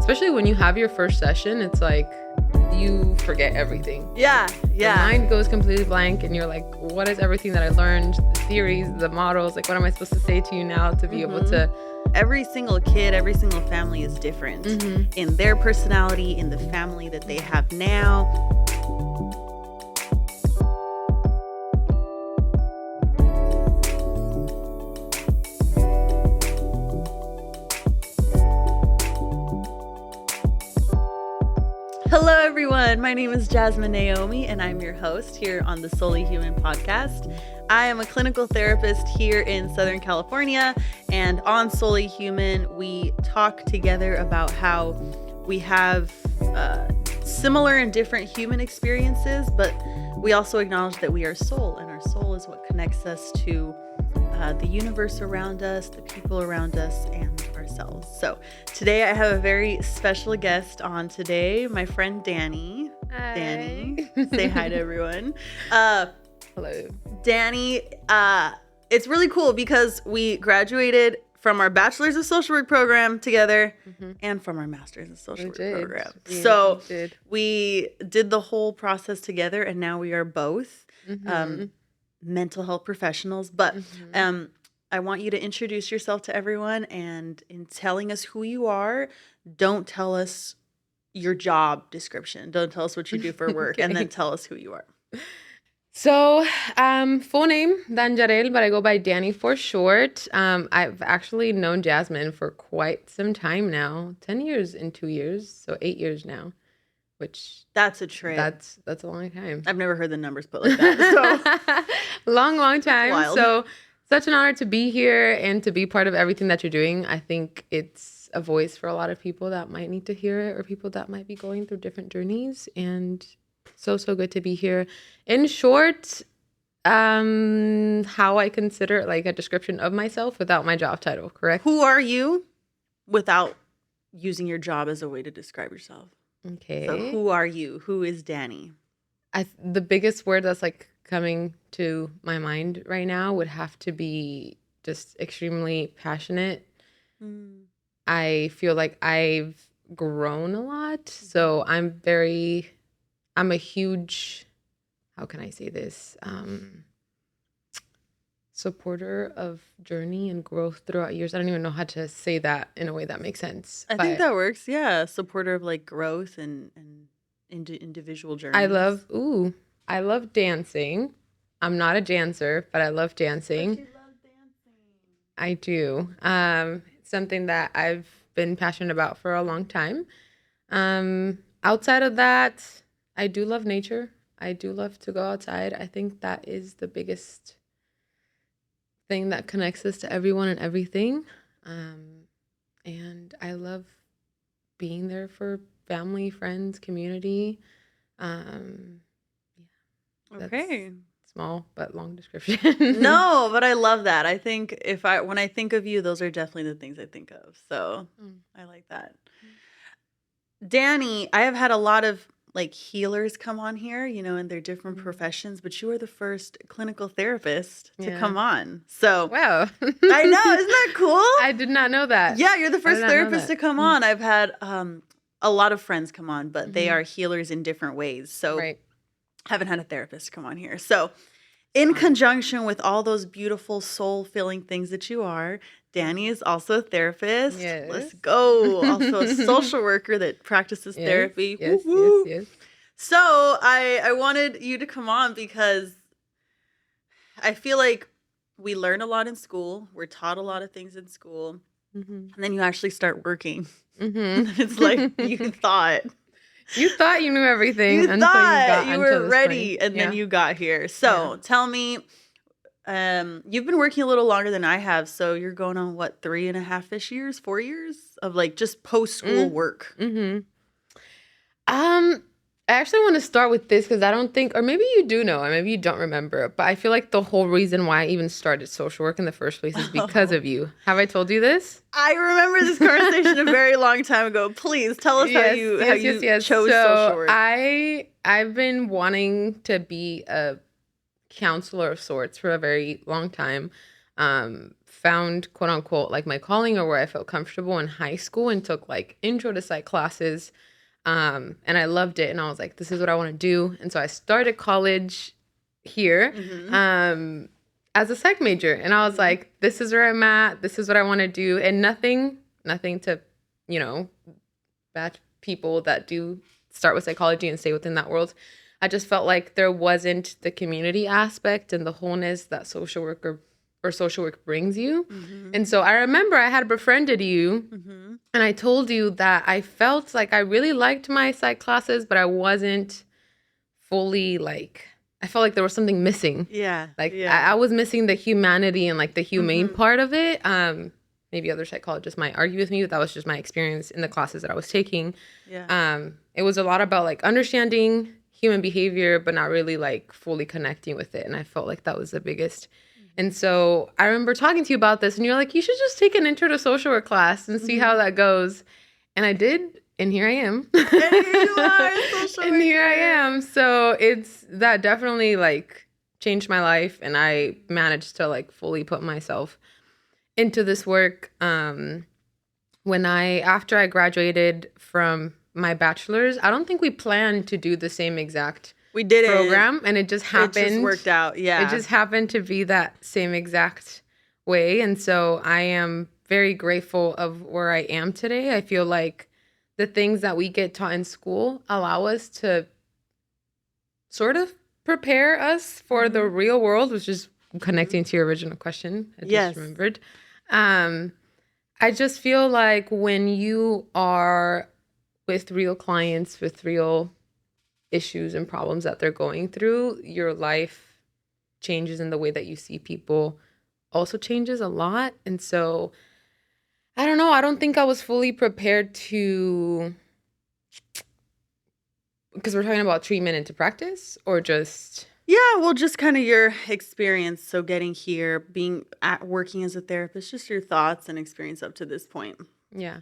especially when you have your first session, it's like you forget everything. Yeah. Your mind goes completely blank and you're like, what is everything that I learned, the theories, the models, like what am I supposed to say to you now to be able to... Every single kid, every single family is different in their personality, in the family that they have now. Hello, everyone. My name is Jasmine Naomi, and I'm your host here on the Solely Human podcast. I am a clinical therapist here in Southern California, and on Solely Human, we talk together about how we have similar and different human experiences, but we also acknowledge that we are soul, and our soul is what connects us to the universe around us, the people around us, and ourselves. So today I have a very special guest on today, my friend Dany. Hi. Dany, say hi to everyone. Hello. Dany, it's really cool because we graduated from our Bachelor's of Social Work program together and from our Master's of Social Work program. So we did the whole process together, and now we are both mental health professionals. But I want you to introduce yourself to everyone, and in telling us who you are, don't tell us your job description. Don't tell us what you do for work, and then tell us who you are. So, full name, Danjarel, but I go by Dany for short. I've actually known Jasmine for quite some time now, 10 years in 2 years, so 8 years now, which... That's a trip. That's a long time. I've never heard the numbers put like that. So long time. Wild. So, such an honor to be here and to be part of everything that you're doing. I think it's a voice for a lot of people that might need to hear it, or people that might be going through different journeys, and... So good to be here. In short, how I consider it, like a description of myself without my job title, correct? Who are you without using your job as a way to describe yourself? Okay. So who are you? Who is Dany? The biggest word that's like coming to my mind right now would have to be just extremely passionate. I feel like I've grown a lot. So I'm a huge, how can I say this, supporter of journey and growth throughout years. I don't even know how to say that in a way that makes sense. I think that works. Yeah. Supporter of like growth and individual journeys. I love dancing. I'm not a dancer, but I love dancing. But you love dancing. I do. It's something that I've been passionate about for a long time. Outside of that, I do love nature. I do love to go outside. I think that is the biggest thing that connects us to everyone and everything. And I love being there for family, friends, community. Okay. Small but long description. No, but I love that. I think when I think of you, those are definitely the things I think of. So I like that. Dany, I have had a lot of like healers come on here, in their different professions, but you are the first clinical therapist to come on. So wow. I know, isn't that cool? I did not know that. Yeah, you're the first therapist to come on. I've had a lot of friends come on, but they are healers in different ways. So haven't had a therapist come on here. So in conjunction with all those beautiful soul-filling things that you are, Dany is also a therapist. Yes. Let's go. Also a social worker that practices therapy. Yes. So I wanted you to come on because I feel like we learn a lot in school. We're taught a lot of things in school. And then you actually start working. It's like you thought you knew everything. You thought you were ready, and then you got here. So tell me, you've been working a little longer than I have. So you're going on what, 3.5-ish years, 4 years of like just post-school work. I actually want to start with this because I don't think, or maybe you do know, or maybe you don't remember, but I feel like the whole reason why I even started social work in the first place is because of you. Have I told you this? I remember this conversation a very long time ago. Please tell us how you chose social work. I've been wanting to be a counselor of sorts for a very long time. found, quote unquote, like my calling or where I felt comfortable in high school and took like intro to psych classes. And I loved it. And I was like, this is what I want to do. And so I started college here as a psych major. And I was like, this is where I'm at. This is what I want to do. And nothing to, bad people that do start with psychology and stay within that world. I just felt like there wasn't the community aspect and the wholeness that social work brings you. And so I remember I had befriended you and I told you that I felt like I really liked my psych classes, but I wasn't fully like, I felt like there was something missing. Yeah. Like I was missing the humanity and like the humane part of it. Maybe other psychologists might argue with me, but that was just my experience in the classes that I was taking. Yeah. It was a lot about like understanding human behavior, but not really like fully connecting with it. And I felt like that was the biggest. And so I remember talking to you about this and you're like, you should just take an intro to social work class and see how that goes. And I did. And here I am. And here you are, social and here I am. So that definitely like changed my life. And I managed to like fully put myself into this work. After I graduated from my bachelor's, I don't think we planned to do the same exact program, and it just happened. It just worked out. Yeah, it just happened to be that same exact way, and so I am very grateful of where I am today. I feel like the things that we get taught in school allow us to sort of prepare us for the real world, which is connecting to your original question. I just remembered. I just feel like when you are with real clients, with real issues and problems that they're going through, your life changes in the way that you see people also changes a lot. And so, I don't know. I don't think I was fully prepared to, because we're talking about treatment into practice or just... Yeah, well, just kind of your experience. So getting here, working as a therapist, just your thoughts and experience up to this point. Yeah.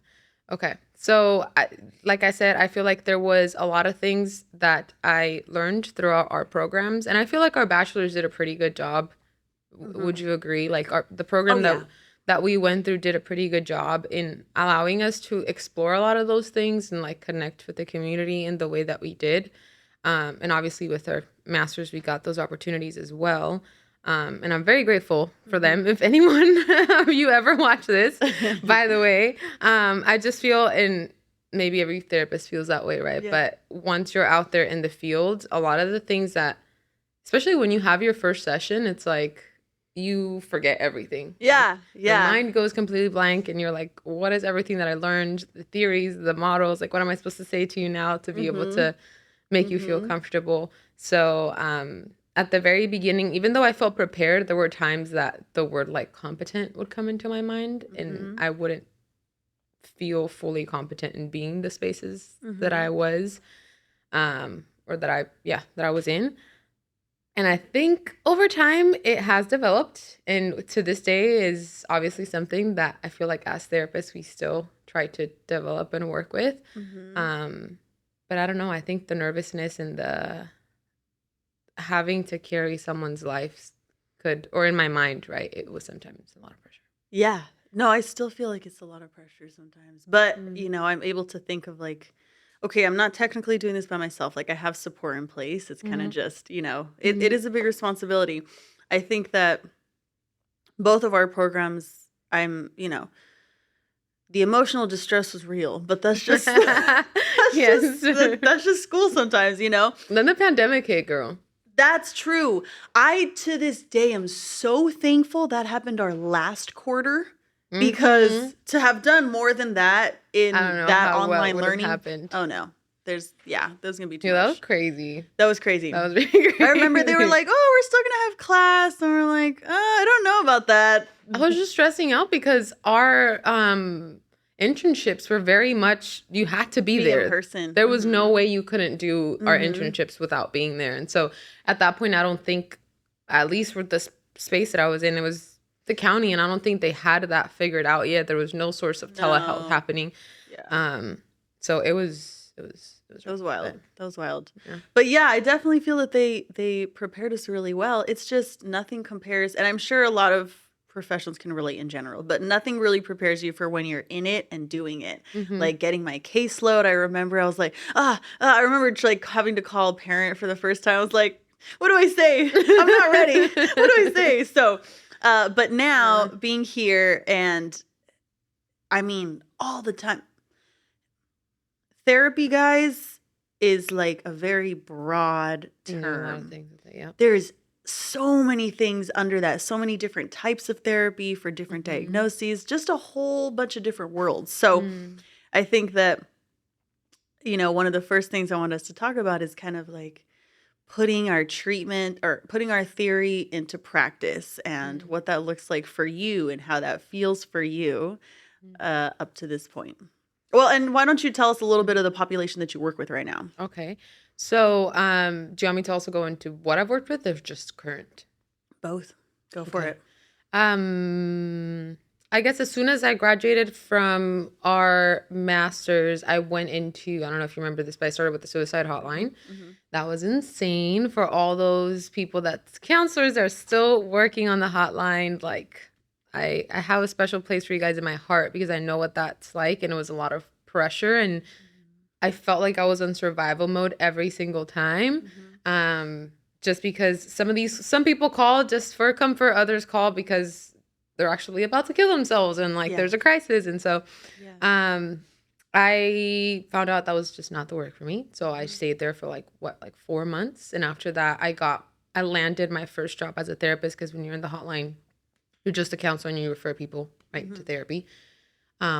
Okay. So like I said, I feel like there was a lot of things that I learned throughout our programs. And I feel like our bachelors did a pretty good job. Would you agree? Like the program that we went through did a pretty good job in allowing us to explore a lot of those things and like connect with the community in the way that we did. And obviously with our masters, we got those opportunities as well. And I'm very grateful for them. If anyone of you ever watch this, by the way, I just feel, and maybe every therapist feels that way, right? Yeah. But once you're out there in the field, a lot of the things that, especially when you have your first session, it's like you forget everything. Yeah, yeah. Your mind goes completely blank and you're like, what is everything that I learned? The theories, the models, like what am I supposed to say to you now to be able to make you feel comfortable? So at the very beginning, even though I felt prepared, there were times that the word like competent would come into my mind and I wouldn't feel fully competent in being the spaces that I was or that I was in. And I think over time it has developed, and to this day is obviously something that I feel like as therapists we still try to develop and work with. But I don't know, I think the nervousness and the having to carry someone's life could, or in my mind, right, it was sometimes a lot of pressure. Yeah. No, I still feel like it's a lot of pressure sometimes. But, I'm able to think of like, okay, I'm not technically doing this by myself. Like I have support in place. It's kind of just, it is a big responsibility. I think that both of our programs, the emotional distress was real, but that's just, that's just school sometimes, Then the pandemic hit, girl. That's true. I, to this day, am so thankful that happened our last quarter. Because to have done more than that in that online learning happened. Oh no. There's going to be too much. That was crazy. That was crazy. That was very crazy. I remember they were like, oh, we're still going to have class. And we're like, I don't know about that. I was just stressing out because our internships were very much, you had to be there. In person. There was no way you couldn't do our internships without being there. And so at that point, I don't think, at least with the space that I was in, it was the county, and I don't think they had that figured out yet. There was no source of telehealth happening. Yeah. So it was wild. That was wild. Yeah. But yeah, I definitely feel that they prepared us really well. It's just nothing compares, and I'm sure a lot of professionals can relate in general, but nothing really prepares you for when you're in it and doing it. Mm-hmm. Like getting my caseload, I remember I was like, I remember like having to call a parent for the first time. I was like, what do I say? I'm not ready. What do I say? So, but now being here and I mean, all the time, therapy, guys, is like a very broad You know, a lot of term. things with it, yeah. There's so many things under that, so many different types of therapy for different diagnoses, just a whole bunch of different worlds. So I think that, one of the first things I want us to talk about is kind of like putting our treatment or putting our theory into practice and what that looks like for you and how that feels for you up to this point. Well, and why don't you tell us a little bit of the population that you work with right now? Okay. So, do you want me to also go into what I've worked with or just current? Both. Go for it. I guess as soon as I graduated from our master's, I went into, I don't know if you remember this, but I started with the suicide hotline. That was insane for all those people that's counselors that are still working on the hotline. Like, I have a special place for you guys in my heart because I know what that's like, and it was a lot of pressure, and I felt like I was on survival mode every single time. Just because some people call just for comfort, others call because they're actually about to kill themselves and like there's a crisis. And so I found out that was just not the work for me. So I stayed there for like 4 months. And after that, I landed my first job as a therapist because when you're in the hotline, you're just a counselor and you refer people right to therapy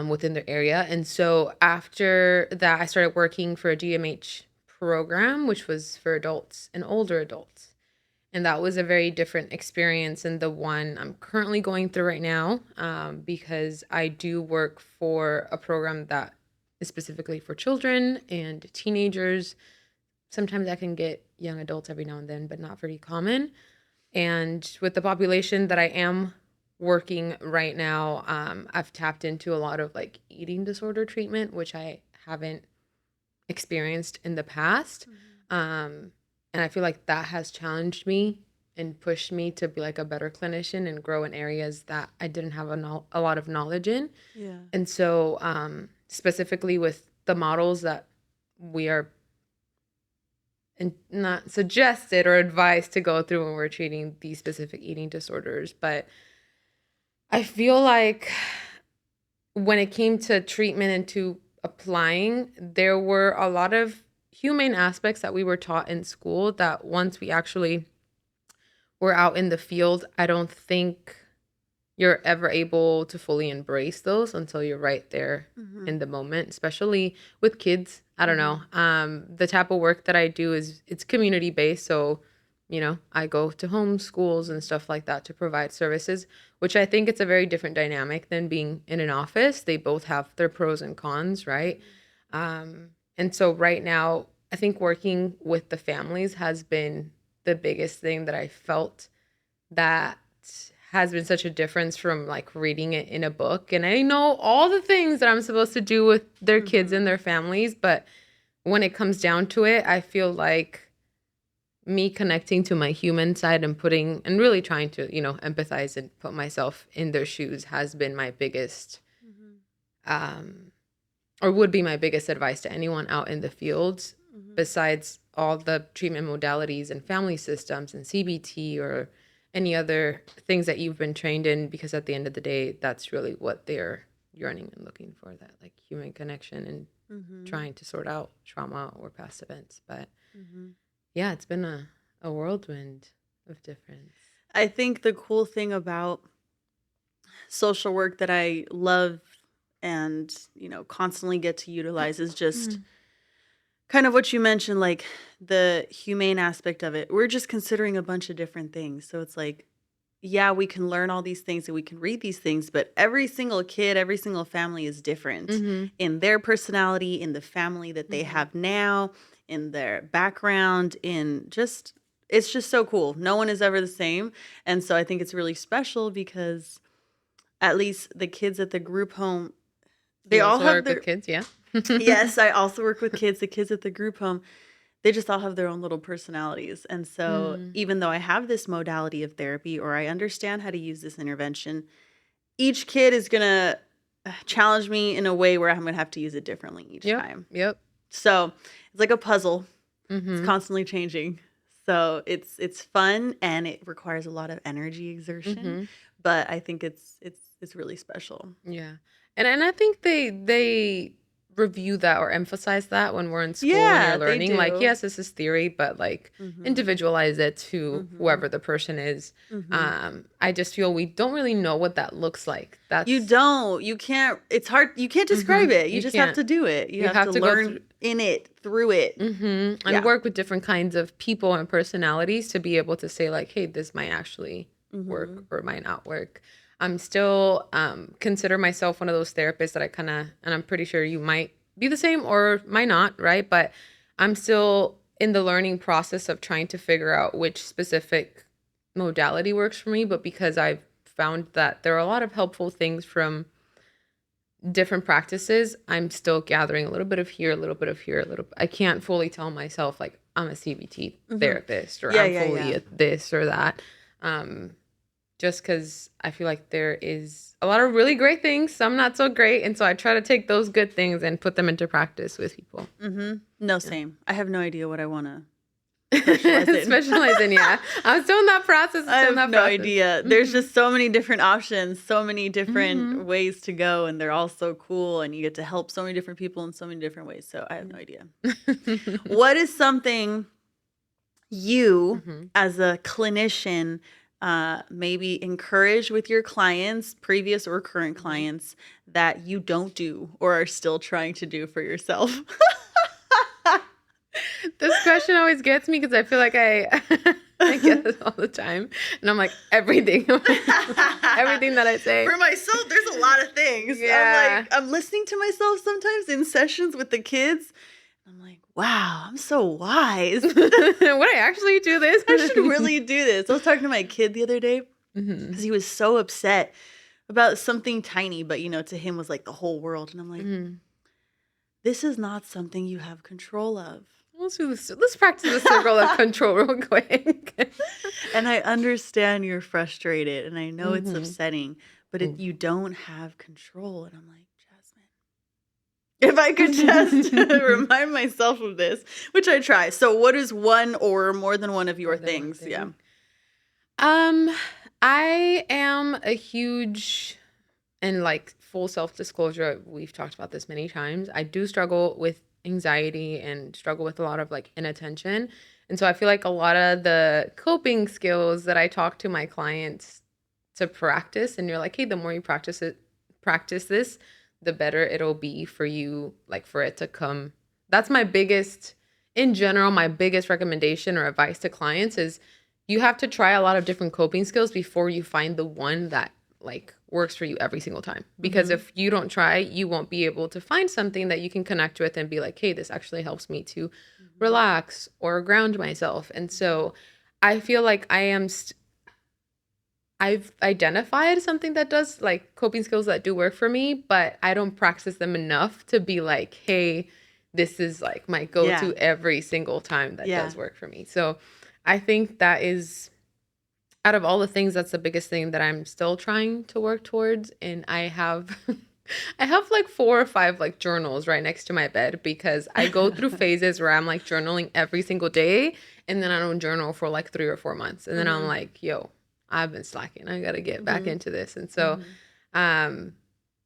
within their area. And so after that, I started working for a GMH program, which was for adults and older adults. And that was a very different experience than the one I'm currently going through right now, because I do work for a program that is specifically for children and teenagers. Sometimes I can get young adults every now and then, but not very common. And with the population that I am working right now, I've tapped into a lot of like eating disorder treatment, which I haven't experienced in the past. And I feel like that has challenged me and pushed me to be like a better clinician and grow in areas that I didn't have a lot of knowledge in. Yeah. And so specifically with the models that we are not suggested or advised to go through when we're treating these specific eating disorders. But I feel like when it came to treatment and to applying, there were a lot of humane aspects that we were taught in school that once we actually were out in the field, I don't think you're ever able to fully embrace those until you're right there in the moment, especially with kids. I don't know. The type of work that I do it's community based. So, I go to home schools and stuff like that to provide services, which I think it's a very different dynamic than being in an office. They both have their pros and cons, right? And so right now, I think working with the families has been the biggest thing that I felt that has been such a difference from like reading it in a book. And I know all the things that I'm supposed to do with their kids and their families, but when it comes down to it, I feel like me connecting to my human side and really trying to, empathize and put myself in their shoes has been my biggest, or would be my biggest advice to anyone out in the field, besides all the treatment modalities and family systems and CBT or any other things that you've been trained in, because at the end of the day, that's really what they're yearning and looking for, that like human connection and trying to sort out trauma or past events. But yeah, it's been a whirlwind of difference. I think the cool thing about social work that I love and, constantly get to utilize is just kind of what you mentioned, like the humane aspect of it. We're just considering a bunch of different things. So it's like, yeah, we can learn all these things and we can read these things, but every single kid, every single family is different in their personality, in the family that they have now, in their background, it's just so cool. No one is ever the same. And so I think it's really special because at least the kids at the group home, they all have their kids, yeah. Yes, I also work with kids. The kids at the group home, they just all have their own little personalities. And so Mm. even though I have this modality of therapy or I understand how to use this intervention, each kid is going to challenge me in a way where I'm going to have to use it differently each Yep. time. Yep. So it's like a puzzle. It's Mm-hmm. constantly changing. So it's fun and it requires a lot of energy exertion, Mm-hmm. but I think it's really special. Yeah. And I think they review that or emphasize that when we're in school and Yeah, you're they learning. Like, do. yes, this is theory, but like Mhm. individualize it to Mhm. whoever the person is. Mhm. I just feel we don't really know what that looks like. You That's don't. You can't. It's hard. You can't describe it. You you just have can't. to do it. You You have have to to go learn through in it, through it. and Yeah. work with different kinds of people and personalities to be able to say like, hey, this might actually work Mhm. or might not work. I'm still consider myself one of those therapists that I kind of, and I'm pretty sure you might be the same or might not, right? But I'm still in the learning process of trying to figure out which specific modality works for me. But because I've found that there are a lot of helpful things from different practices, I'm still gathering a little bit of here, a little bit of here, a little. I can't fully tell myself like I'm a CBT Mhm. therapist or Yeah, I'm yeah, fully yeah. a this or that. Um, just because I feel like there is a lot of really great things, some not so great, and so I try to take those good things and put them into practice with people. Mhm. No, Yeah. same. I have no idea what I want to specialize in. Specializing, yeah. I'm still in that process. I Still in have that no process. idea. There's just so many different options, so many Mm-hmm. different ways to go, and they're all so cool. And you get to help so many different people in so many different ways. So I have no idea. Mm-hmm. What is something you, Mm-hmm. as a clinician, maybe encourage with your clients, previous or current clients, that you don't do or are still trying to do for yourself? This question always gets me because I feel like I get it all the time, and I'm like everything, everything that I say. For myself, there's a lot of things. Yeah. I'm listening to myself sometimes in sessions with the kids. I'm like, wow, I'm so wise. Would I actually do this? I should really do this. I was talking to my kid the other day Mm-hmm. because he was so upset about something tiny, but to him was like the whole world. And I'm like, Mm-hmm. this is not something you have control of. Let's practice the circle of control real quick. And I understand you're frustrated and I know it's Mm-hmm. upsetting, but you don't have control. And I'm like, Jasmine, if I could just remind myself of this, which I try. So what is one or more than one of your More than one things? thing. Yeah. I am a huge and like full self-disclosure, we've talked about this many times. I do struggle with anxiety and struggle with a lot of like inattention. And so I feel like a lot of the coping skills that I talk to my clients to practice, and you're like, hey, the more you practice this, the better it'll be for you, like for it to come. That's my biggest, in general, my biggest recommendation or advice to clients is you have to try a lot of different coping skills before you find the one that like works for you every single time. Because if you don't try, you won't be able to find something that you can connect with and be like, hey, this actually helps me to relax or ground myself. And so I feel like I've identified something that does like coping skills that do work for me, but I don't practice them enough to be like, hey, this is like my go-to every single time that does work for me. So I think that is, out of all the things, that's the biggest thing that I'm still trying to work towards. And I have I have like 4 or 5 like journals right next to my bed because I go through phases where I'm like journaling every single day, and then I don't journal for like 3 or 4 months. And then I'm like, yo, I've been slacking. I got to get back into this. And so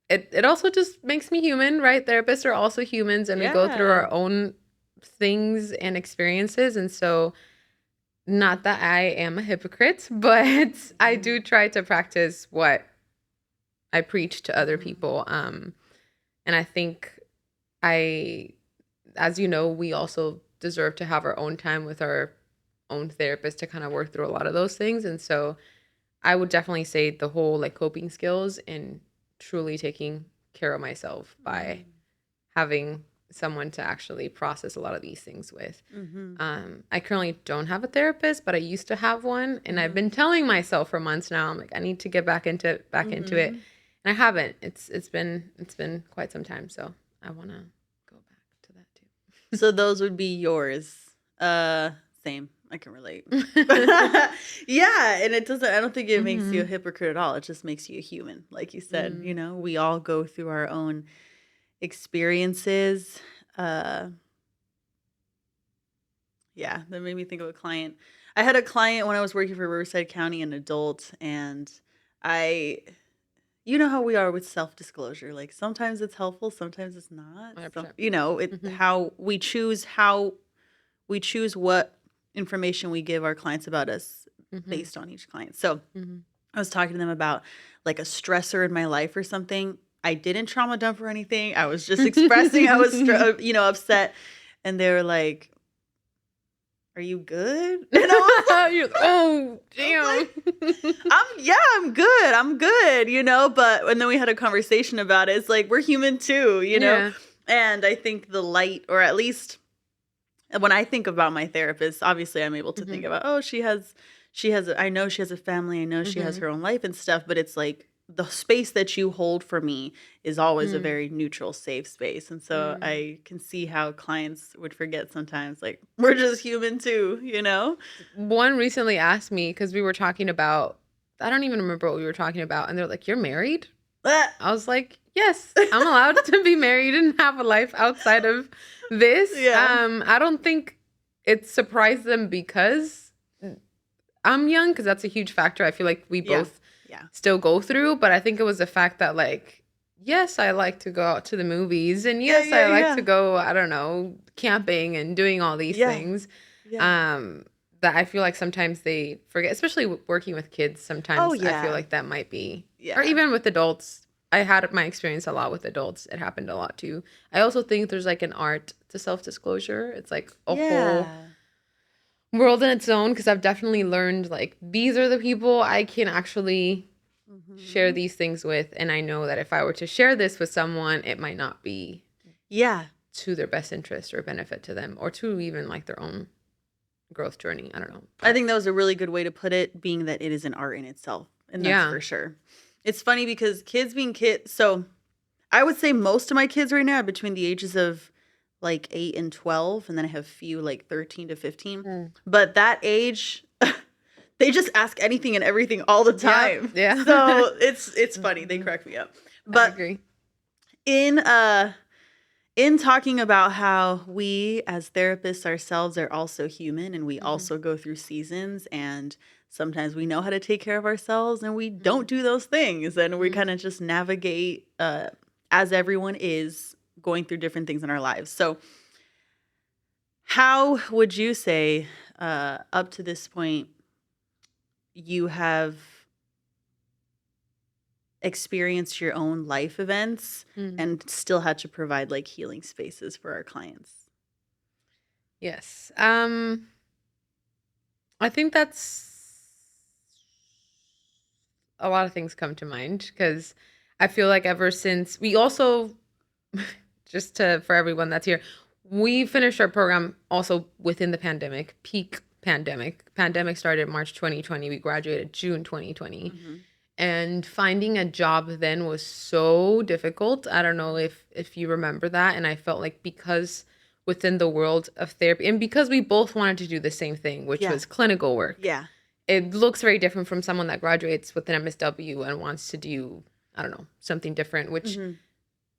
it also just makes me human, right? Therapists are also humans, and we go through our own things and experiences. And so, not that I am a hypocrite, but I do try to practice what I preach to other people. And I think as you know, we also deserve to have our own time with our own therapist to kind of work through a lot of those things. And so I would definitely say the whole like coping skills and truly taking care of myself by having someone to actually process a lot of these things with. I currently don't have a therapist, but I used to have one, and I've been telling myself for months now, I'm like, I need to get back into it, and I haven't. It's been quite some time, so I want to go back to that too. So those would be yours. Same. I can relate. Yeah, and it doesn't, I don't think it makes you a Mhm. hypocrite at all. It just makes you a human. Like you said, Mm. we all go through our own experiences. Uh yeah, that made me think of a client. I had a client when I was working for Riverside County, an adult, and I you know how we are with self-disclosure. Like sometimes it's helpful, sometimes it's not. So, 100%. it Mhm. how we choose what information we give our clients about us Mhm. based on each client. So, Mhm. I was talking to them about like a stressor in my life or something. I didn't trauma dump or anything. I was just expressing I was upset, and they were like, "Are you good?" And You're oh, I was like, damn. I'm good. I'm good, but and then we had a conversation about it. It's like we're human too, Yeah. And I think the light, or at least when I think about my therapist, obviously I'm able to think Mhm. about, oh, I know she has a family, I know she has Mhm. her own life and stuff, but it's like the space that you hold for me is always a Mm. very neutral, safe space. And so Mm. I can see how clients would forget sometimes, like, we're just human too, One recently asked me because we were talking about, I don't even remember what we were talking about, and they're like, "You're married?" Ah! I was like, "Yes, I'm allowed to be married and have a life outside of this." Yeah. I don't think it surprised them because I'm young, because that's a huge factor. I feel like we Yeah. both Yeah. still go through, but I think it was the fact that, like, yes, I like to go out to the movies, and Yeah, yes, yeah, I like to yeah. go, I don't know, camping and doing all these Yeah. things. Yeah. Um, that I feel like sometimes they forget, especially working with kids. Oh, Sometimes I feel yeah. like that might be, or Yeah. even with adults. I had my experience a lot with adults. It happened a lot too. I also think there's like an art to self-disclosure. It's like a whole Yeah. world in its own, because I've definitely learned like these are the people I can actually share Mhm. these things with, and I know that if I were to share this with someone, it might not be Yeah. to their best interest or benefit to them or to even like their own growth journey. I don't know. I But think that was a really good way to put it, being that it is an art in itself, and that's yeah. for sure. It's funny because kids being kids, so I would say most of my kids right now are between the ages of like 8 and 12, and then I have a few like 13 to 15. Mm. But that age, they just ask anything and everything all the Yep. time. Yeah. So it's funny. They Mhm. crack me up. I But agree. in in talking about how we as therapists ourselves are also human, and we Mhm. also go through seasons, and sometimes we know how to take care of ourselves and we don't Mm. do those things, and we kind Mm. of just navigate as everyone is going through different things in our lives. So how would you say up to this point you have experienced your own life events Mm. and still had to provide like healing spaces for our clients? Yes. I think that's a lot of things come to mind because I feel like ever since we also, just to for everyone that's here, we finished our program also within the pandemic, peak pandemic. Pandemic started March 2020. We graduated June 2020. Mhm. And finding a job then was so difficult. I don't know if you remember that. And I felt like because within the world of therapy, and because we both wanted to do the same thing, which Yeah. was clinical work, Yeah. it looks very different from someone that graduates with an MSW and wants to do, I don't know, something different, which, Mhm.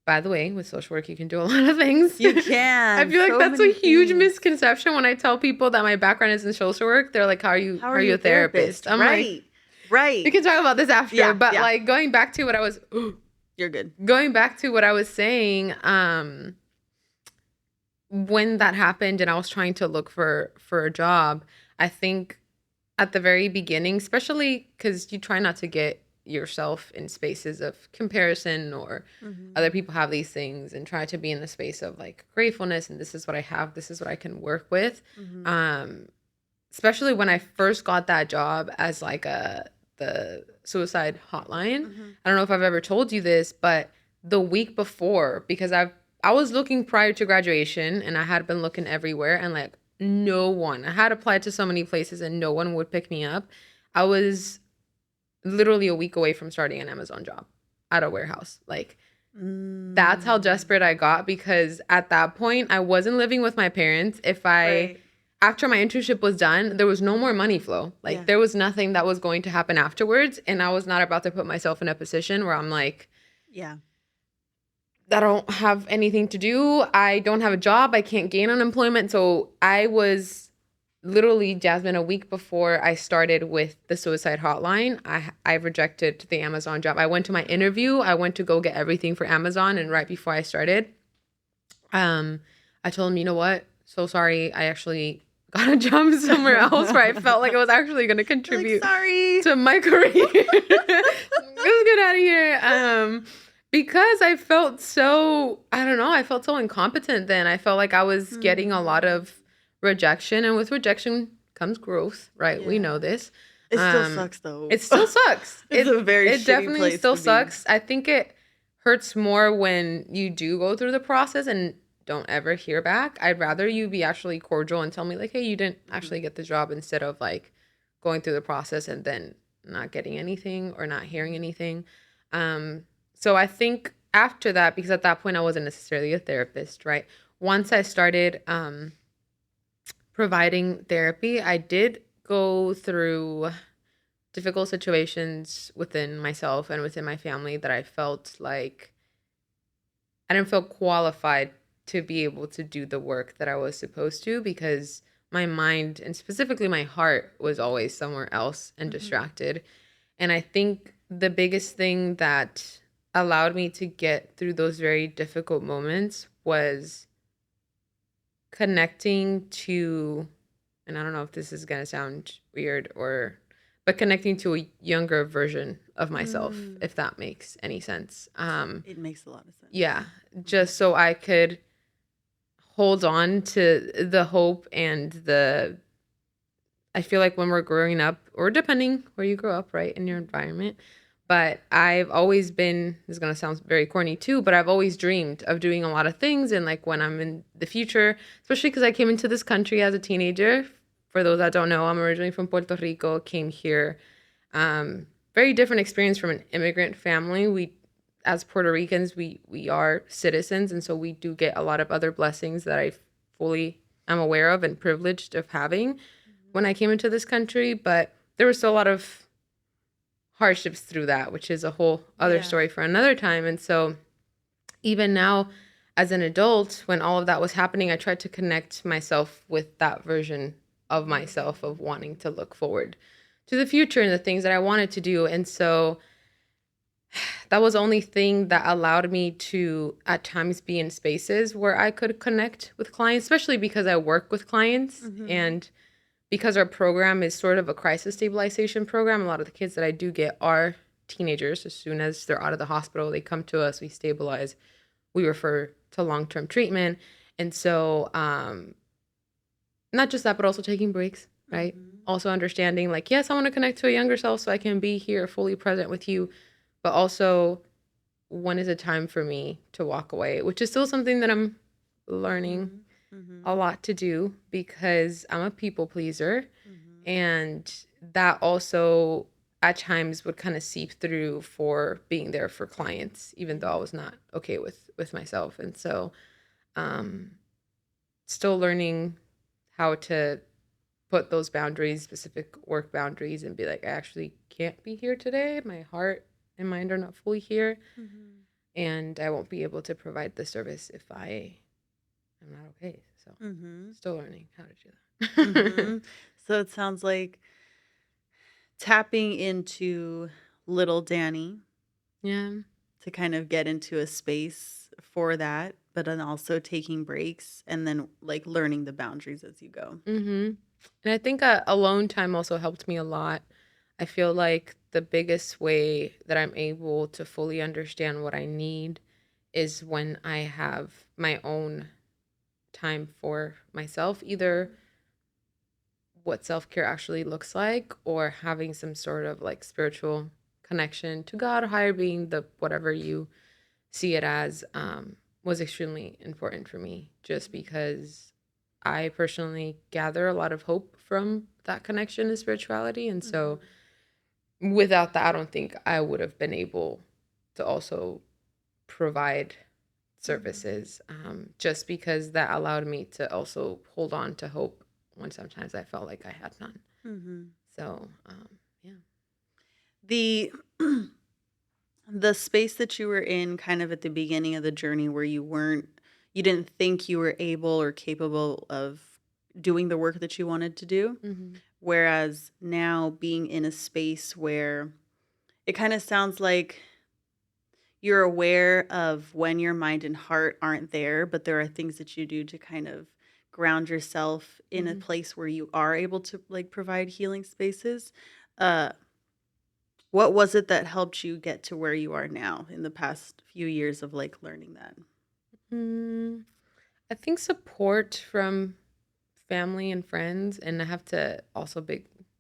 by the way, with social work, you can do a lot of things. You I can. feel like So that's a many huge things. misconception when I tell people that my background is in social work. They're like, How how are are you you a a therapist? therapist? I'm like, Right. we Right. can talk about this after, Yeah. but Yeah. like going back to what I was You're good. going back to what I was saying, when that happened and I was trying to look for a job, I think at the very beginning, especially because you try not to get yourself in spaces of comparison or Mhm. other people have these things, and try to be in the space of like gratefulness and this is what I have, this is what I can work with. Mhm. Um, especially when I first got that job as like the suicide hotline. Mhm. I don't know if I've ever told you this, but the week before, because I was looking prior to graduation and I had been looking everywhere, and like no one. I had applied to so many places and no one would pick me up. I was literally a week away from starting an Amazon job at a warehouse. Like that's how Mm. desperate I got, because at that point I wasn't living with my parents. If I Right. after my internship was done, there was no more money flow. Like there was nothing that was going to happen afterwards. And I was not about to put myself in a position where I'm like, I don't have anything to do. I don't have a job. I can't gain unemployment. So I was literally, Jasmine, a week before I started with the suicide hotline, I rejected the Amazon job. I went to my interview. I went to go get everything for Amazon. And right before I started, I told him, you know what? So sorry. I actually got a job somewhere else where I felt like I was actually going to contribute to my career. Let's get out of here. Because I felt so, I don't know, I felt so incompetent then. I felt like I was getting a lot of rejection. And with rejection comes growth, right? We know this. It still sucks, though. It still sucks. It's a very shitty It definitely place still to be. sucks. I think it hurts more when you do go through the process and don't ever hear back. I'd rather you be actually cordial and tell me like, hey, you didn't actually get the job, instead of like going through the process and then not getting anything or not hearing anything. So I think after that, because at that point I wasn't necessarily a therapist, right? Once I started providing therapy, I did go through difficult situations within myself and within my family that I felt like I didn't feel qualified to be able to do the work that I was supposed to, because my mind and specifically my heart was always somewhere else and distracted. And I think the biggest thing that allowed me to get through those very difficult moments was connecting to, and I don't know if this is going to sound weird but connecting to a younger version of myself, if that makes any sense. It makes a lot of sense. Yeah. Just so I could hold on to the hope and I feel like when we're growing up, or depending where you grow up, right, in your environment, but I've always been, this is going to sound very corny too, but I've always dreamed of doing a lot of things. And like when I'm in the future, especially because I came into this country as a teenager. For those that don't know, I'm originally from Puerto Rico, came here. Very different experience from an immigrant family. We, as Puerto Ricans, we are citizens. And so we do get a lot of other blessings that I fully am aware of and privileged of having when I came into this country. But there was still a lot of hardships through that, which is a whole other story for another time. And so even now as an adult, when all of that was happening, I tried to connect myself with that version of myself, of wanting to look forward to the future and the things that I wanted to do. And so that was the only thing that allowed me to at times be in spaces where I could connect with clients, especially because I work with clients and because our program is sort of a crisis stabilization program. A lot of the kids that I do get are teenagers. As soon as they're out of the hospital, they come to us, we stabilize, we refer to long-term treatment. And so not just that, but also taking breaks, right? Also understanding like, yes, I want to connect to a younger self so I can be here fully present with you, but also when is it time for me to walk away, which is still something that I'm learning a lot to do, because I'm a people pleaser. And that also at times would kind of seep through for being there for clients, even though I was not okay with myself. And so still learning how to put those boundaries, specific work boundaries, and be like, I actually can't be here today. My heart and mind are not fully here. And I won't be able to provide the service if I am not okay. So still learning how to do that. So it sounds like tapping into little Dany to kind of get into a space for that, but then also taking breaks and then like learning the boundaries as you go. And I think alone time also helped me a lot. I feel like the biggest way that I'm able to fully understand what I need is when I have my own time for myself, either what self-care actually looks like or having some sort of like spiritual connection to God or higher being, the whatever you see it as, was extremely important for me, just because I personally gather a lot of hope from that connection to spirituality. And so without that, I don't think I would have been able to also provide services, just because that allowed me to also hold on to hope when sometimes I felt like I had none. Mm-hmm. So, yeah. The the space that you were in kind of at the beginning of the journey where you didn't think you were able or capable of doing the work that you wanted to do. Mm-hmm. Whereas now being in a space where it kind of sounds like you're aware of when your mind and heart aren't there, but there are things that you do to kind of ground yourself in a Mm-hmm. place where you are able to like provide healing spaces. Uh, what was it that helped you get to where you are now in the past few years of like learning that? Mm, I think support from family and friends, and I have to also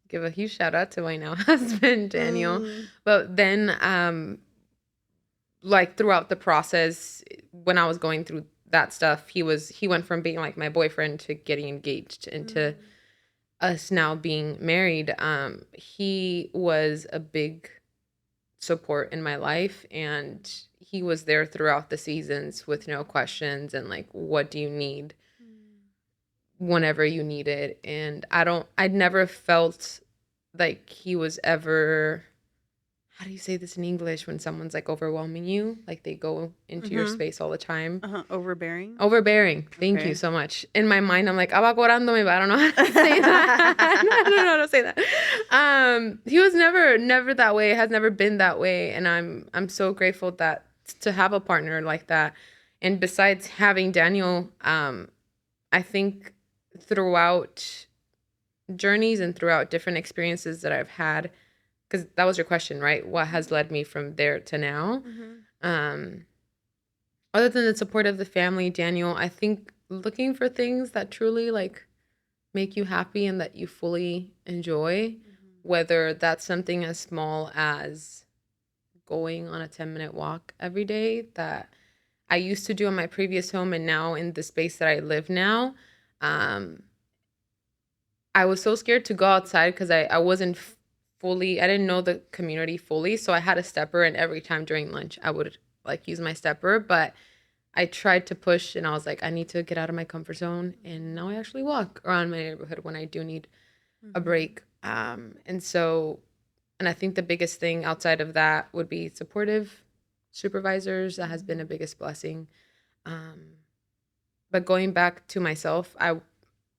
give a huge shout out to my now husband Daniel. Mm. But then, like throughout the process, when I was going through that stuff, he went from being like my boyfriend to getting engaged into Mm. us now being married. He was a big support in my life, and he was there throughout the seasons with no questions and like, what do you need whenever you need it. And I'd never felt like he was ever, how do you say this in English, when someone's like overwhelming you, like they go into your Mm-hmm. space all the time. Overbearing. Overbearing. Thank you Okay. so much. In my mind, I'm like, abacorándome, but I don't know how to say that. I don't know how to say that. He was never that way. Has never been that way, and I'm so grateful that to have a partner like that. And besides having Daniel, I think throughout journeys and throughout different experiences that I've had, because that was your question, right? What has led me from there to now? Mm-hmm. Um, Other than the support of the family, Daniel, I think looking for things that truly like make you happy and that you fully enjoy, whether that's something as small as going on a 10-minute walk every day that I used to do in my previous home, and now in the space that I live now. Um, I was so scared to go outside because I wasn't fully, I didn't know the community fully. So I had a stepper, and every time during lunch, I would like use my stepper. But I tried to push, and I was like, I need to get out of my comfort zone. And now I actually walk around my neighborhood when I do need a break. And I think the biggest thing outside of that would be supportive supervisors. That has been a biggest blessing. But going back to myself,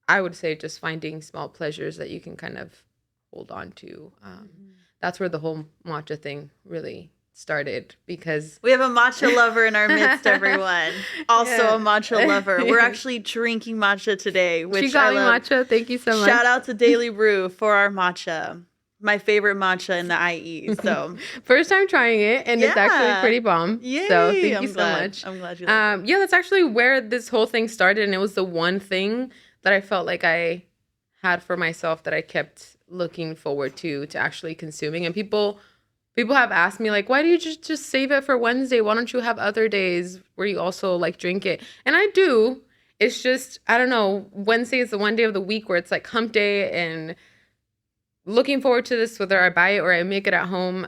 I would say just finding small pleasures that you can kind of hold on to. That's where the whole matcha thing really started, because We have a matcha lover in our midst, everyone. Also Yeah. a matcha lover. We're actually drinking matcha today, which she got I me love. matcha. Thank you so much. Shout out to Daily Brew for our matcha. My favorite matcha in the IE. So First time trying it, and it's actually yeah. pretty bomb. Yay. So thank you I'm so glad. much. I'm glad you like it. Yeah, that's actually where this whole thing started, and it was the one thing that I felt like I had for myself that I kept looking forward to actually consuming. And people have asked me like, why do you just save it for Wednesday? Why don't you have other days where you also like drink it? And I do. It's just, I don't know, Wednesday is the one day of the week where it's like hump day, and looking forward to this, whether I buy it or I make it at home.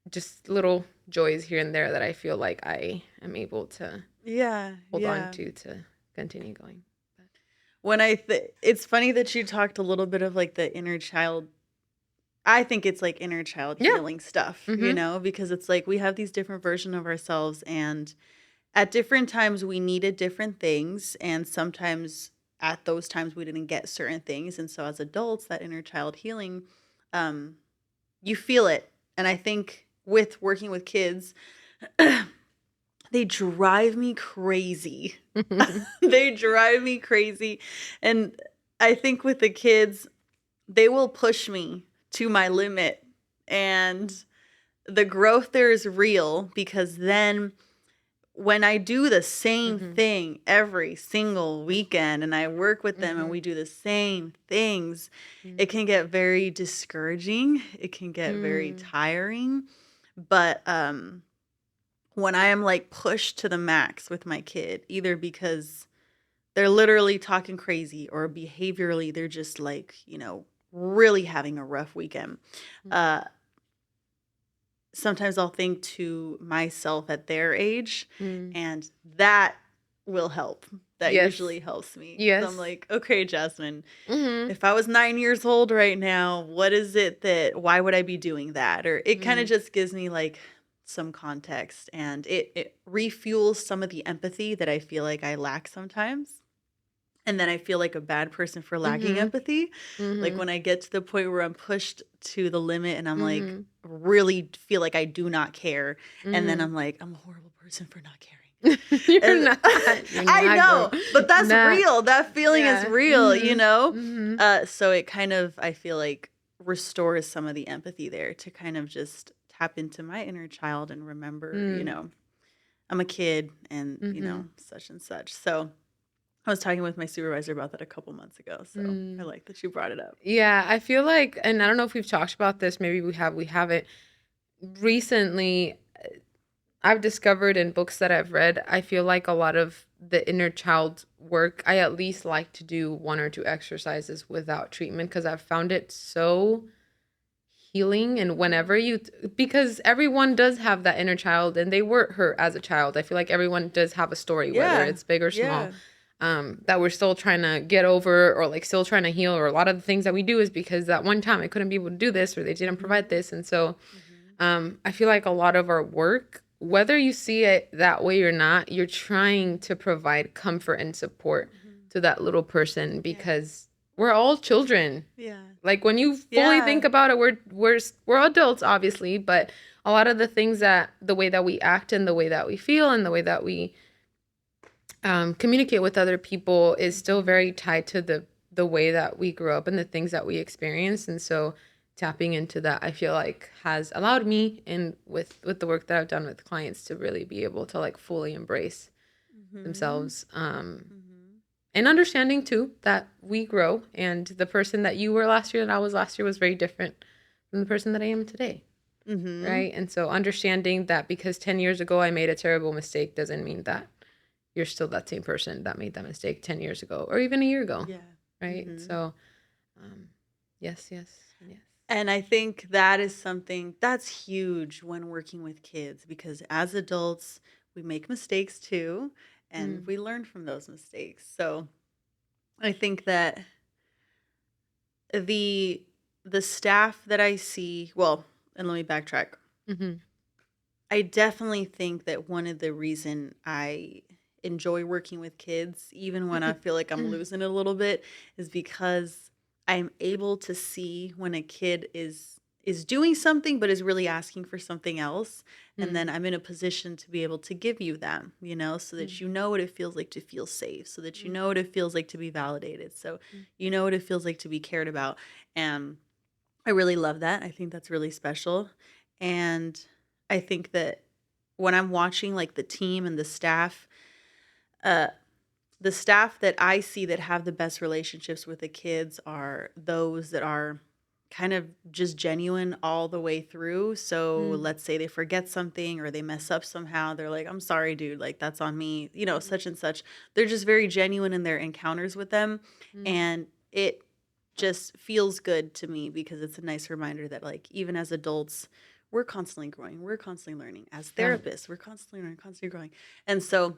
Just little joys here and there that I feel like I am able to hold on to continue going. When it's funny that you talked a little bit of like the inner child. I think it's like inner child healing stuff, because it's like we have these different versions of ourselves, and at different times we needed different things, and sometimes at those times we didn't get certain things. And so as adults, that inner child healing, you feel it. And I think with working with kids, they drive me crazy. They drive me crazy. And I think with the kids, they will push me to my limit. And the growth there is real, because then when I do the same thing every single weekend and I work with them and we do the same things, it can get very discouraging. It can get very tiring. But when I am like pushed to the max with my kid, either because they're literally talking crazy or behaviorally they're just like, really having a rough weekend, sometimes I'll think to myself at their age, and that will help. That Yes. usually helps me. Yes. So I'm like, okay, Jasmine, Mm-hmm. if I was 9 years old right now, what is it why would I be doing that? Or it kind of just gives me like some context, and it refuels some of the empathy that I feel like I lack sometimes. And then I feel like a bad person for lacking Mm-hmm. empathy. Like Mm-hmm. when I get to the point where I'm pushed to the limit and I'm like, Mm-hmm. really feel like I do not care. And then Mm-hmm. I'm like, I'm a horrible person for not caring. You're And not. You're I not, girl. know, but that's Not. real. That feeling is Yeah. real, you Mm-hmm. know? Mm-hmm. So it kind of, I feel like, restores some of the empathy there to kind of just tap into my inner child and remember, I'm a kid and, Mm-hmm. such and such. So I was talking with my supervisor about that a couple months ago. So I Mm. like that you brought it up. Yeah, I feel like, and I don't know if we've talked about this, maybe we haven't. Recently, I've discovered in books that I've read, I feel like a lot of the inner child work, I at least like to do 1 or 2 exercises without treatment because I've found it so healing. And whenever because everyone does have that inner child and they were hurt as a child. I feel like everyone does have a story, whether Yeah. it's big or small, Yeah. that we're still trying to get over or like still trying to heal. Or a lot of the things that we do is because that one time I couldn't be able to do this or they didn't provide this. And so I feel like a lot of our work, whether you see it that way or not, you're trying to provide comfort and support to that little person because we're all children. Yeah. Like when you fully think about it, we're adults, obviously, but a lot of the things that the way that we act and the way that we feel and the way that we communicate with other people is still very tied to the way that we grew up and the things that we experienced. And so tapping into that, I feel like has allowed me and with the work that I've done with clients to really be able to like fully embrace themselves. And understanding too that we grow and the person that you were last year and I was last year was very different from the person that I am today. Right. And so understanding that because 10 years ago I made a terrible mistake doesn't mean that you're still that same person that made that mistake 10 years ago or even a year ago. Yeah. Right. So, yes. And I think that is something that's huge when working with kids because as adults, we make mistakes too, and we learn from those mistakes. So I think that the staff that I see, well, and let me backtrack. I definitely think that one of the reason I enjoy working with kids, even when I feel like I'm losing it a little bit, is because I'm able to see when a kid is doing something but is really asking for something else, and then I'm in a position to be able to give you them, so that you know what it feels like to feel safe, so that you know what it feels like to be validated, so you know what it feels like to be cared about. And I really love that. I think that's really special. And I think that when I'm watching like the team and uh, the staff that I see that have the best relationships with the kids are those that are kind of just genuine all the way through. So let's say they forget something or they mess up somehow. They're like, I'm sorry, dude. Like, that's on me, such and such. They're just very genuine in their encounters with them. And it just feels good to me because it's a nice reminder that, like, even as adults, we're constantly growing. We're constantly learning. As therapists, we're constantly learning, constantly growing. And so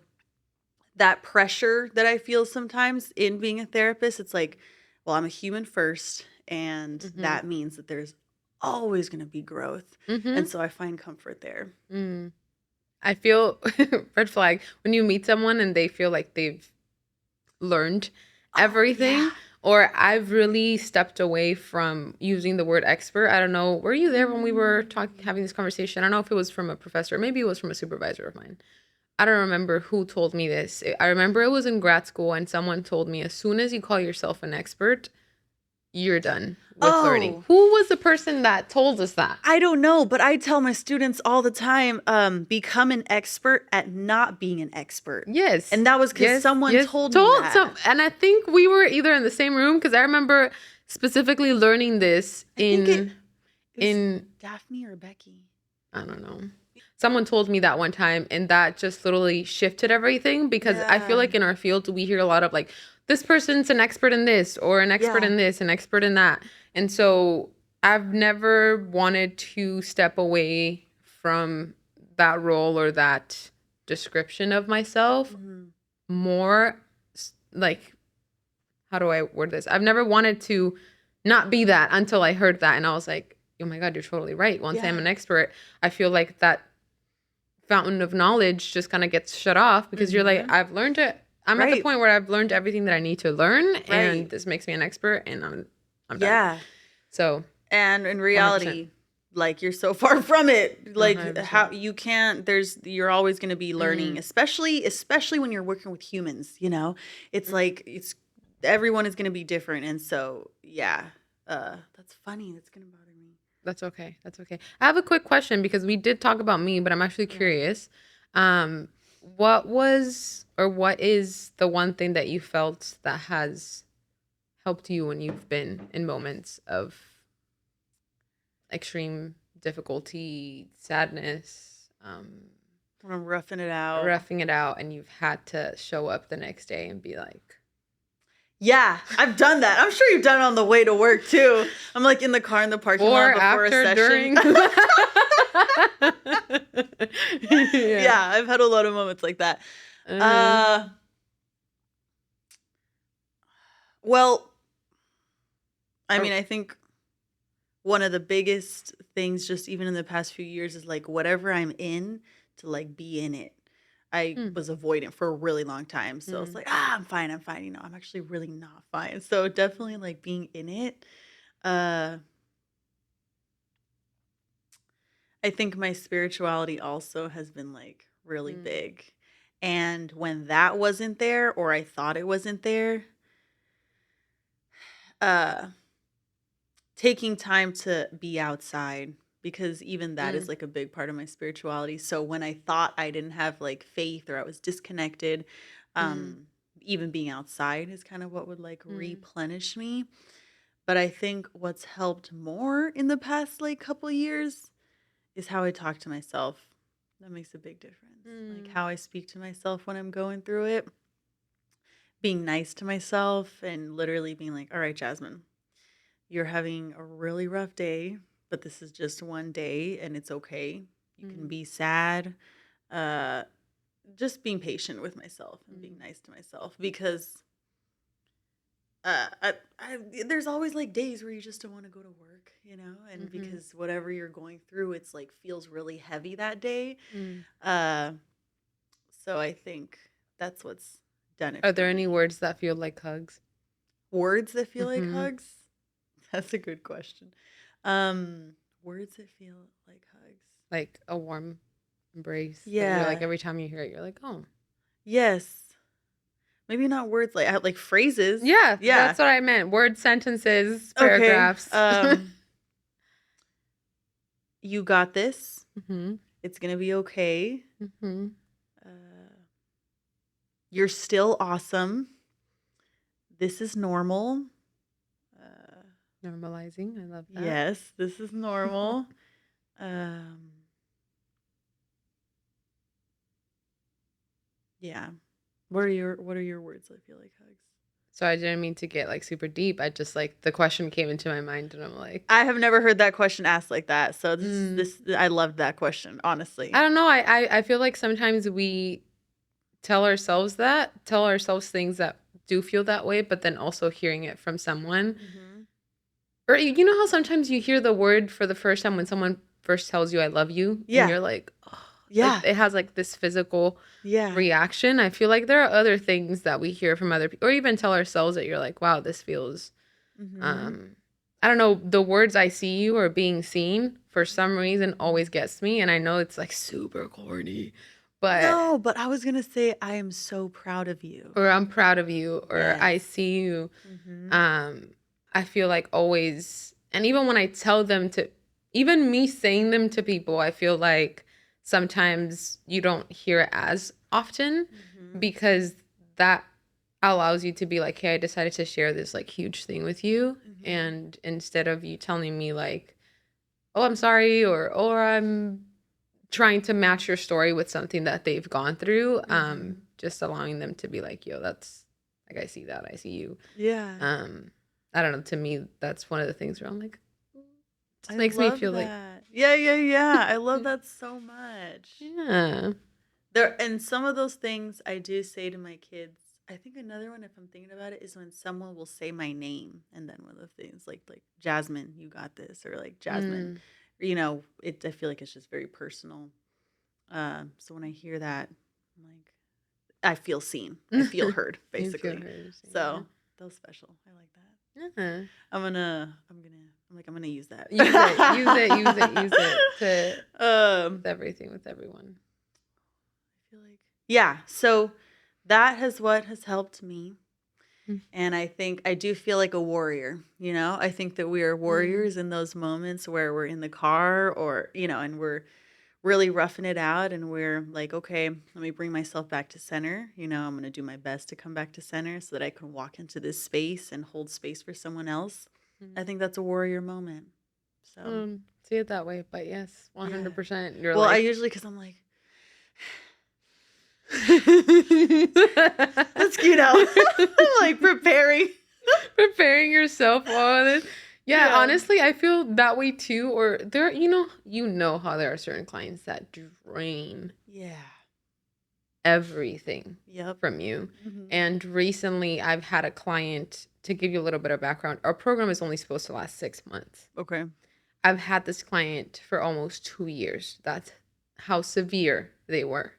that pressure that I feel sometimes in being a therapist, it's like, well, I'm a human first, and that means that there's always going to be growth. And so I find comfort there. I feel red flag when you meet someone and they feel like they've learned everything. Or I've really stepped away from using the word expert. I don't know. Were you there when we were having this conversation? I don't know if it was from a professor. Maybe it was from a supervisor of mine. I don't remember who told me this. I remember it was in grad school and someone told me as soon as you call yourself an expert, you're done with learning. Who was the person that told us that? I don't know, but I tell my students all the time, become an expert at not being an expert. Yes. And that was because someone told me that. And I think we were either in the same room because I remember specifically learning this in Daphne or Becky. I don't know. Someone told me that one time and that just literally shifted everything because I feel like in our field we hear a lot of like, this person's an expert in this or an expert in this, an expert in that. And so I've never wanted to step away from that role or that description of myself, more like, how do I word this? I've never wanted to not be that until I heard that. And I was like, oh my God, you're totally right. Once I'm an expert, I feel like that fountain of knowledge just kind of gets shut off because you're like, I've learned it. I'm at the point where I've learned everything that I need to learn, and this makes me an expert, and I'm done. So, and in reality, 100%. Like, you're so far from it. Like 100%. How you can't. You're always going to be learning, especially when you're working with humans. You know, it's like everyone is going to be different, and so that's funny. That's going to bother me. That's okay. That's okay. I have a quick question because we did talk about me, but I'm actually curious. What was or what is the one thing that you felt that has helped you when you've been in moments of extreme difficulty, sadness, when I'm roughing it out, and you've had to show up the next day and be like, yeah, I've done that. I'm sure you've done it on the way to work too. I'm like in the car in the parking lot before a session. Yeah, I've had a lot of moments like that. Well, I mean, I think one of the biggest things just even in the past few years is like whatever I'm in, to like be in it. I was avoidant for a really long time. So it's like, I'm fine. You know, I'm actually really not fine. So definitely like being in it. I think my spirituality also has been like really big. And when that wasn't there, or I thought it wasn't there, taking time to be outside, because even that is like a big part of my spirituality. So when I thought I didn't have like faith or I was disconnected, even being outside is kind of what would like replenish me. But I think what's helped more in the past like couple years is how I talk to myself. That makes a big difference. Like how I speak to myself when I'm going through it. Being nice to myself and literally being like, all right, Jasmine, you're having a really rough day, but this is just one day and it's okay. You can be sad. Just being patient with myself and being nice to myself, because there's always like days where you just don't want to go to work, you know, and because whatever you're going through, it's like feels really heavy that day. So I think that's what's done it. Are there any words that feel like hugs? Words that feel like hugs? That's a good question. Words that feel like hugs. Like a warm embrace. Yeah. You're like every time you hear it, you're like, oh. Yes. Maybe not words like phrases. Yeah. That's what I meant. Words, sentences, paragraphs. Okay. You got this. It's gonna be okay. You're still awesome. This is normal. Normalizing. I love that. Yes, this is normal. Yeah. What are your words that feel like hugs? So I didn't mean to get like super deep. I just like the question came into my mind and I'm like, I have never heard that question asked like that. So this I loved that question, honestly. I don't know. I feel like sometimes we tell ourselves things that do feel that way, but then also hearing it from someone. Or you know how sometimes you hear the word for the first time when someone first tells you I love you? Yeah. And you're like, oh. Yeah. Like, it has like this physical reaction. I feel like there are other things that we hear from other people, or even tell ourselves that you're like, wow, this feels, I don't know, the words I see you or being seen for some reason always gets me. And I know it's like super corny, but. No, but I was going to say, I am so proud of you. Or I'm proud of you, or I see you. I feel like always, and even when I tell them to, even me saying them to people, I feel like sometimes you don't hear it as often because that allows you to be like, hey, I decided to share this like huge thing with you. And instead of you telling me like, oh, I'm sorry, or I'm trying to match your story with something that they've gone through, just allowing them to be like, yo, that's like, I see that, I see you. Yeah. I don't know. To me, that's one of the things where I'm like, it makes me feel that. Yeah. I love that so much. Yeah. And some of those things I do say to my kids. I think another one, if I'm thinking about it, is when someone will say my name, and then one of the things like Jasmine, you got this, or like Jasmine, Mm, I feel like it's just very personal. So when I hear that, I'm like, I feel seen, I feel heard, you feel basically. hers, yeah. So that was special. I like that. Uh-huh. I'm gonna use that. Use it, use it, use it, use it to Um, everything with everyone. I feel like yeah. So that has what has helped me, and I think I do feel like a warrior. I think that we are Mm-hmm. warriors in those moments where we're in the car, or and we're really roughing it out, and we're like, okay, let me bring myself back to center. I'm going to do my best to come back to center so that I can walk into this space and hold space for someone else. I think that's a warrior moment. So, See it that way, but yes, yeah. 100%. You're Well, I like, usually, because I'm like, let's get out. I'm like preparing. preparing yourself on it. Yeah, Yeah. honestly, I feel that way too. Or there, you know how there are certain clients that drain Yeah. everything Yep. from you. Mm-hmm. And recently, I've had a client, to give you a little bit of background. Our program is only supposed to last 6 months. Okay. I've had this client for almost 2 years. That's how severe they were.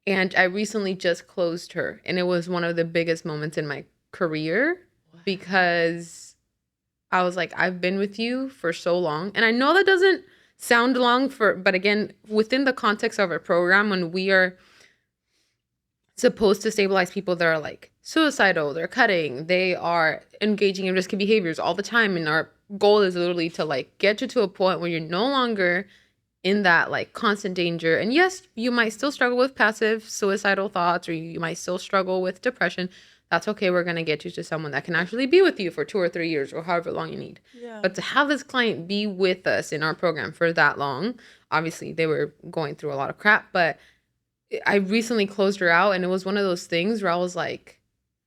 And I recently just closed her. And it was one of the biggest moments in my career Wow. because I was like, I've been with you for so long. And I know that doesn't sound long but again, within the context of our program, when we are supposed to stabilize people that are like suicidal, they're cutting, they are engaging in risky behaviors all the time. And our goal is literally to like get you to a point where you're no longer in that like constant danger. And yes, you might still struggle with passive suicidal thoughts, or you might still struggle with depression. That's okay. We're going to get you to someone that can actually be with you for 2 or 3 years or however long you need. Yeah. But to have this client be with us in our program for that long, obviously they were going through a lot of crap, but I recently closed her out, and it was one of those things where I was like,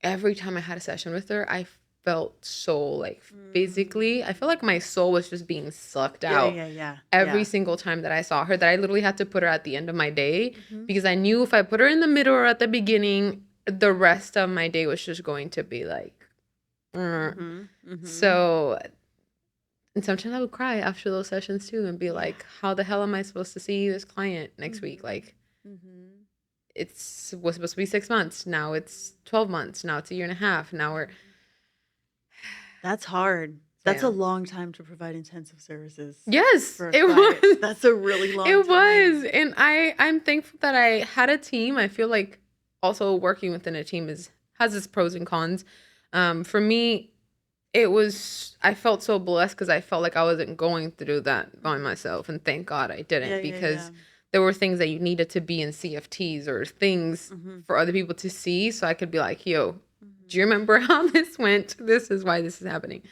every time I had a session with her, I felt so like physically, I feel like my soul was just being sucked Yeah. out Yeah. Yeah. every single time that I saw her, that I literally had to put her at the end of my day Mm-hmm. because I knew if I put her in the middle or at the beginning, the rest of my day was just going to be like, Mm-hmm. Mm-hmm. So, and sometimes I would cry after those sessions too and be like, how the hell am I supposed to see this client next week? Like, was supposed to be 6 months. Now it's 12 months. Now it's a year and a half. Now we're, That's hard. so That's yeah. a long time to provide intensive services. Yes, For a it client. was. That's a really long It time. was. And I'm thankful that I had a team. I feel like also working within a team has its pros and cons. For me, I felt so blessed because I felt like I wasn't going through that by myself. And thank God I didn't, because there were things that you needed to be in CFTs or things for other people to see. So I could be like, yo, do you remember how this went? This is why this is happening.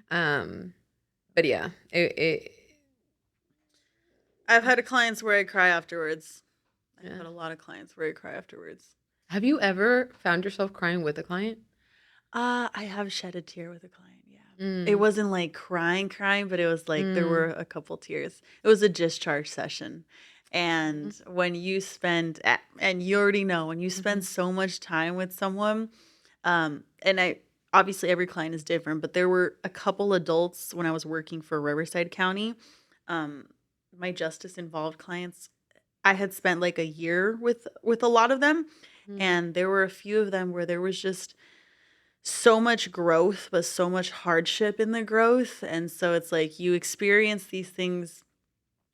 But yeah, I've had clients where I cry afterwards. I've Yeah. had a lot of clients where I cry afterwards. Have you ever found yourself crying with a client? I have shed a tear with a client, yeah. It wasn't like crying, but it was like there were a couple tears. It was a discharge session. And when you spend, and you already know, when you spend so much time with someone, and obviously every client is different, but there were a couple adults when I was working for Riverside County, my justice involved clients. I had spent like a year with a lot of them, and there were a few of them where there was just so much growth, but so much hardship in the growth. And so it's like you experience these things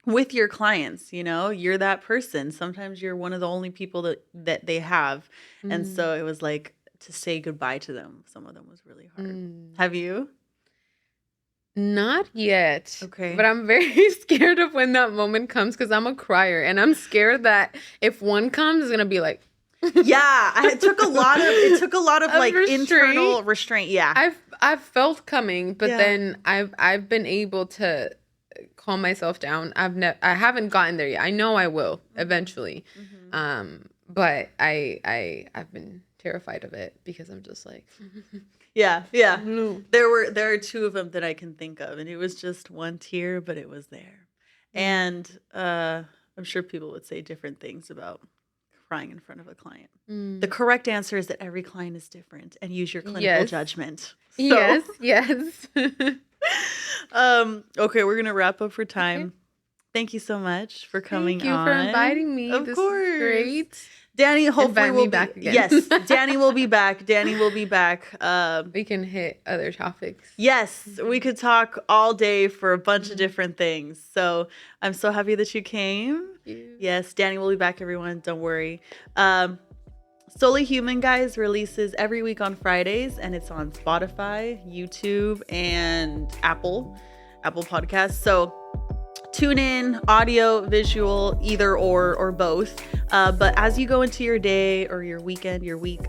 with your clients, you're that person. Sometimes you're one of the only people that they have. And so it was like to say goodbye to them. Some of them was really hard. Have you? Not yet. Okay. But I'm very scared of when that moment comes because I'm a crier, and I'm scared that if one comes, it's gonna be like, yeah, it took a lot of like restraint. internal restraint. Yeah. I've felt coming, but Yeah. then I've been able to calm myself down. I haven't gotten there yet. I know I will eventually. But I've been terrified of it because I'm just like Yeah. no. There are two of them that I can think of, and it was just one tear, but it was there. And I'm sure people would say different things about crying in front of a client. The correct answer is that every client is different, and use your clinical judgment. So, Yes. okay, we're gonna wrap up for time. Okay. Thank you so much for coming on. Thank you for inviting me. Of course. Is great. Dany, hopefully we'll be back again. Yes, Dany will be back. Dany will be back. We can hit other topics. Yes, we could talk all day for a bunch of different things. So I'm so happy that you came. Thank you. Yes, Dany will be back, everyone. Don't worry. Solely Human, guys, releases every week on Fridays, and it's on Spotify, YouTube, and Apple Podcasts. So tune in, audio, visual, either or both. But as you go into your day or your weekend, your week,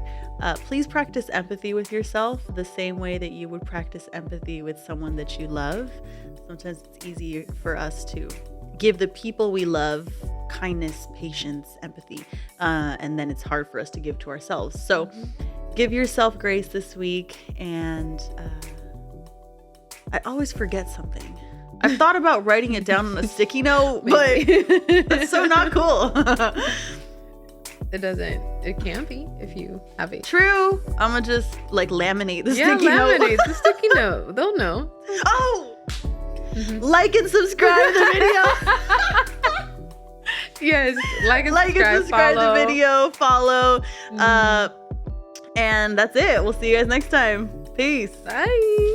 please practice empathy with yourself the same way that you would practice empathy with someone that you love. Sometimes it's easy for us to give the people we love kindness, patience, empathy, and then it's hard for us to give to ourselves. So give yourself grace this week. And I always forget something. I've thought about writing it down on a sticky note, but it's so not cool. It can't be if you have it. True. I'm gonna just laminate the sticky note. Laminate the sticky note. They'll know. Oh! Like and subscribe to the video. Yes, like and subscribe the video, follow. And that's it. We'll see you guys next time. Peace. Bye.